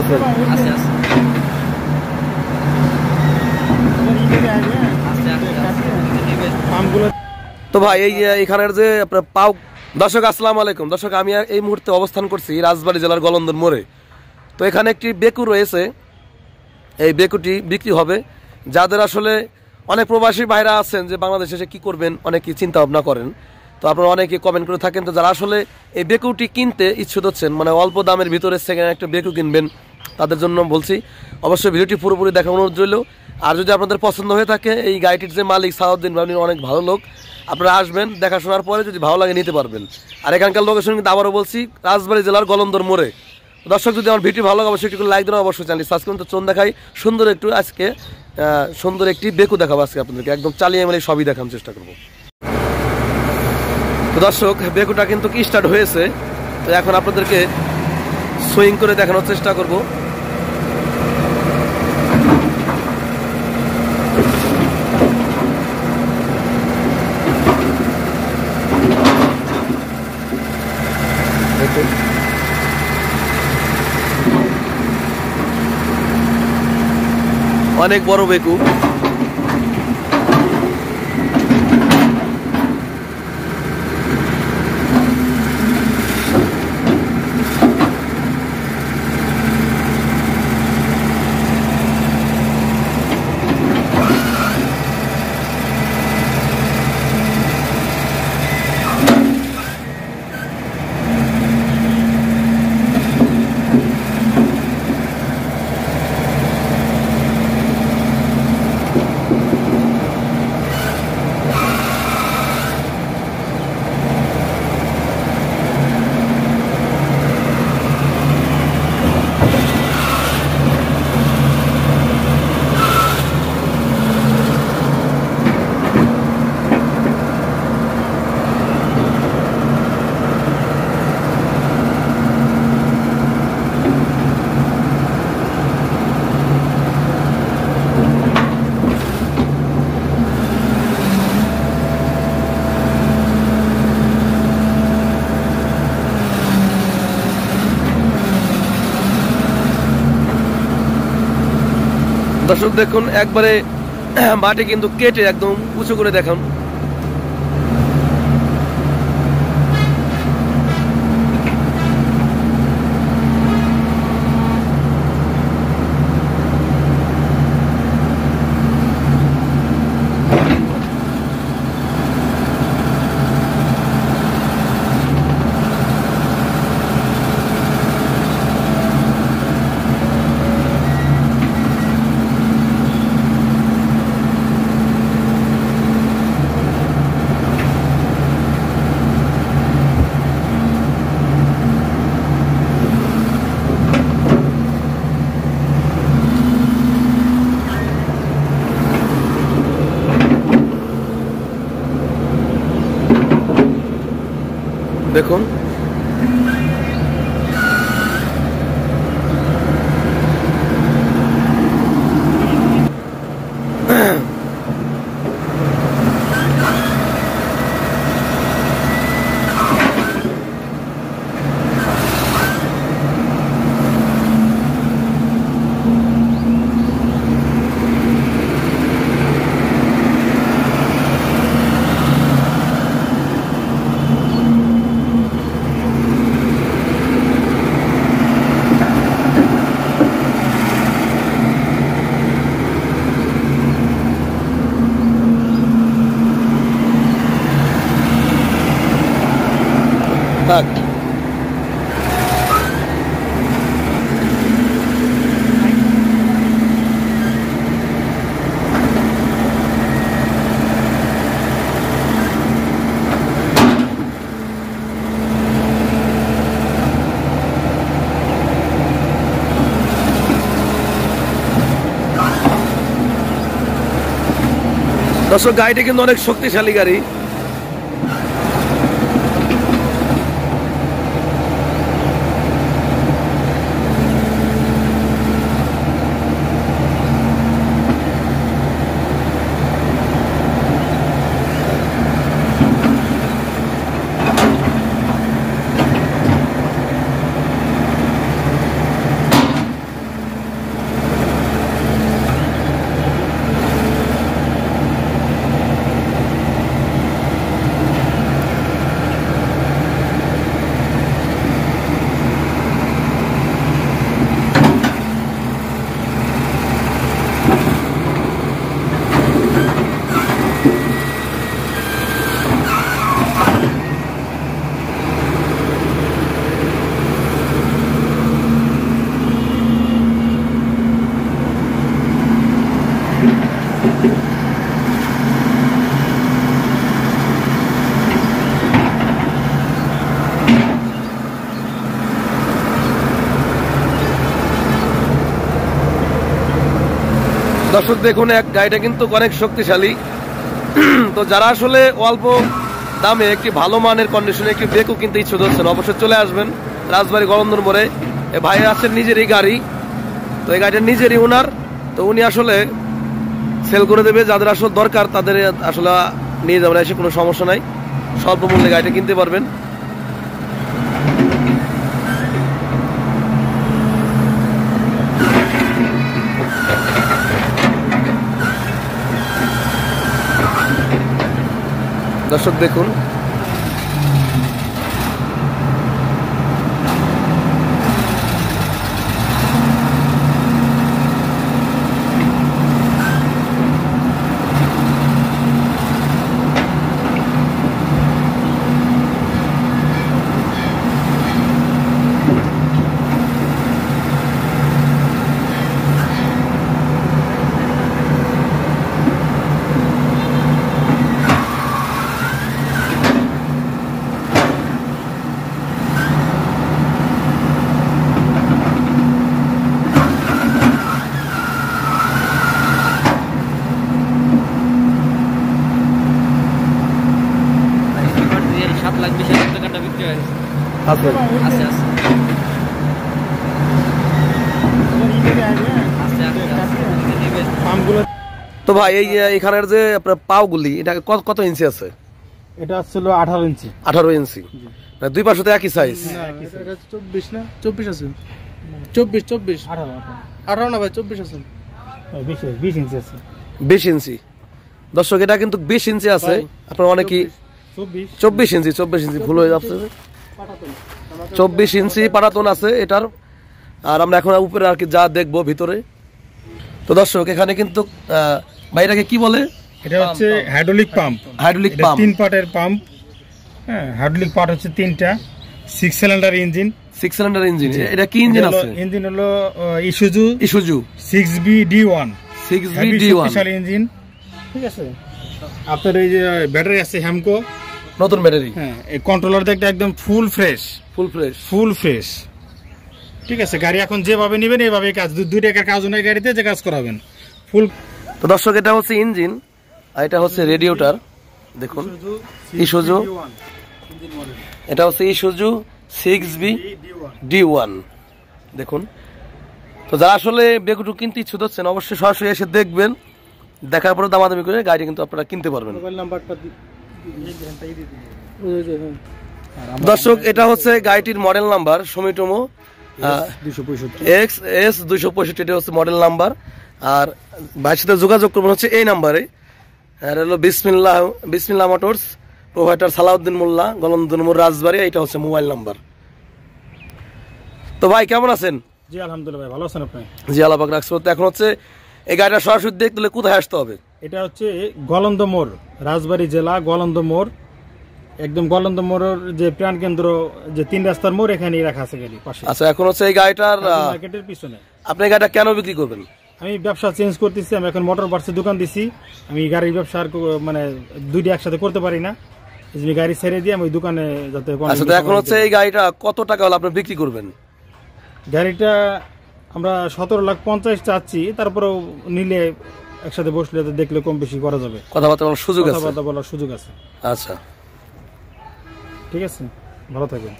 আছে আছে আছে তো ভাই এই এখানের যে আপনার পাও দর্শক আসসালামু আলাইকুম। দর্শক আমি এই মুহূর্তে অবস্থান করছি রাজবাড়ী জেলার গলন্দর মোড়ে। তো এখানে একটি বেকু রয়েছে, এই বেকুটি বিক্রি হবে। যাদের আসলে অনেক প্রবাসী ভাইরা আছেন যে বাংলাদেশে এসে কী করবেন অনেকে চিন্তা ভাবনা করেন, তো আপনারা অনেকে কমেন্ট করে থাকেন। তো যারা আসলে এই বেকুটি কিনতে ইচ্ছুক হচ্ছেন, মানে অল্প দামের ভিতরে সেকেন্ড একটা বেকু কিনবেন, তাদের জন্য বলছি অবশ্যই ভিডিওটি পুরোপুরি দেখা অনুরোধ রইল। আর যদি আপনাদের পছন্দ হয়ে থাকে, এই গাড়িটির যে মালিক সাউদ্দিন ভাই অনেক ভালো লোক, আপনারা আসবেন, দেখাশোনার পরে যদি ভালো লাগে নিতে পারবেন। আর এখানকার লোকেশন কিন্তু আবারও বলছি রাজবাড়ী জেলার গলন্দর মোড়ে। দর্শক যদি আমার ভিডিও ভালো লাগে অবশ্যই একটু লাইক দেন, অবশ্যই চ্যানেল সাবস্ক্রাইব করুন। তো চোন দেখাই সুন্দর একটু আজকে সুন্দর একটি বেকু দেখাবো আজকে আপনাদেরকে, একদম চালিয়ে মেলে সবই দেখানোর চেষ্টা করবো। তো দর্শক বেকুটা কিন্তু কি স্টার্ট হয়েছে, তো এখন আপনাদেরকে সুইং করে দেখানোর চেষ্টা করব। অনেক বড় বেকু, দর্শক দেখুন একবারে মাটি কিন্তু কেটে একদম উঁচু করে দেখান। দেখুন থাক। দর্শক গাড়িটা কিন্তু অনেক শক্তিশালী গাড়ি। দর্শক দেখুন, এক গাড়িটা কিন্তু অনেক শক্তিশালী। তো যারা আসলে অল্প দামে একটি ভালো মানের কন্ডিশনে একটি বেকু কিনতে ইচ্ছুক হচ্ছেন, অবশ্যই চলে আসবেন রাজবাড়ী গলন্দর মোড়ে। ভাই আছেন নিজেরই গাড়ি, তো এই গাড়িটা নিজেরই ওনার। তো উনি আসলে সেল করে দেবে, যাদের আসলে দরকার তাদের আসলে নিয়ে যাবেন, এসে কোনো সমস্যা নাই, স্বল্প মূল্যে গাড়িটা কিনতে পারবেন। দর্শক দেখুন, তো ভাই এই এখানের যে আপনার পাওগুলি, এটা কত ইঞ্চি আছে? এটা ছিল 18 ইঞ্চি। 18 ইঞ্চি, দুই পাশে তো একই সাইজ। 24 না 24 আছে, 24 18 না ভাই, 24 আছে, 20 ইঞ্চি আছে, 20 ইঞ্চি। দর্শক এটা কিন্তু 20 ইঞ্চি আছে, আপনার অনেকই 24 ইঞ্চি ভুল হয়ে যাচ্ছে। 24 ইঞ্চি পাটাতন আছে এটার। আর আমরা এখন উপরে আর কি যা দেখবো ভিতরে। তো দর্শক এখানে কিন্তু ভাই এটাকে কি বলে? এটা হচ্ছে হাইড্রোলিক পাম্প। হাইড্রোলিক পাম্প, 3 পার্টের পাম্প। হ্যাঁ, হাইড্রোলিক পার্ট হচ্ছে 3টা। 6 সিলিন্ডার ইঞ্জিন। 6 cylinder engine. এটা কি ইঞ্জিন আছে? ইঞ্জিন হলো Isuzu 6BD1। 6BD1 special engine. ঠিক আছে। আপনার এই যে ব্যাটারি আছে হ্যামকো, নতুন ব্যাটারি। হ্যাঁ, এই কন্ট্রোলার দেখতে একদম ফুল ফ্রেশ। ঠিক আছে, গাড়ি এখন যেভাবে নেবেন এইভাবে কাজ, 2 টাকার কাজ নাই গাড়িতে, যে কাজ করাবেন ফুল। তো দর্শক এটা হচ্ছে ইঞ্জিন, আর এটা হচ্ছে রেডিয়েটর। দেখুন ইসুজু, এটা হচ্ছে ইসুজু 6BD1। দেখুন, তো যারা আসলে বেকুটু কিনতে ইচ্ছুক হচ্ছেন, অবশ্যই সরাসরি এসে দেখবেন, দেখার পরে দামাদামি করে গাড়ি কিন্তু আপনারা কিনতে পারবেন। দর্শক এটা হচ্ছে গাড়িটির মডেল নাম্বার সমিটোমো S265, এটা হচ্ছে মডেল নাম্বার। আর ভাইয়ের সাথে যোগাযোগ করবেন হচ্ছে এই নাম্বারে। আর হলো বিসমিল্লাহ মোটরস, প্রোভাইডার সালাউদ্দিন মোল্লা, গলন্দর মোড়, রাজবাড়ী। এটা হচ্ছে মোবাইল নাম্বার। তো ভাই কেমন আছেন? জি আলহামদুলিল্লাহ ভাই, ভালো আছেন আপনি? জি আল্লাহ পাক রাখছে। তো এখন হচ্ছে এই গাড়িটা সরাসরি দেখতে হলে কোথায় আসতে হবে? এটা হচ্ছে গলন্দ মোড়, রাজবাড়ী জেলা গলন্দ মোড়, একদম গলন্দ মোড়ের যে প্রাণ কেন্দ্র, যে 3 রাস্তার মোড়, এখানেই রাখা আছে গাড়ি পাশে। আচ্ছা, এখন হচ্ছে এই গাড়িটার মার্কেটের পিছনে। আপনি গাড়িটা কেন বিক্রি করবেন? আমি ব্যবসা চেঞ্জ করতেছি, আমি এখন মোটর পার্টসের দোকান দিছি। আমি গাড়ির ব্যবসা আর মানে 2টি একসাথে করতে পারি না, এই গাড়ি ছেড়ে দিয়ে আমি ওই দোকানে যাতে। আচ্ছা, তো এখন হচ্ছে এই গাড়িটা কত টাকা হলে আপনি বিক্রি করবেন? গাড়িটা আমরা 17,50,000 চাচ্ছি, তারপরেও নিলে একসাথে বসলে দেখলে কম বেশি করা যাবে, কথাবার্তা বলার সুযোগ আছে। বলার সুযোগ আছে। আচ্ছা, ঠিক আছে, ভালো থাকবেন।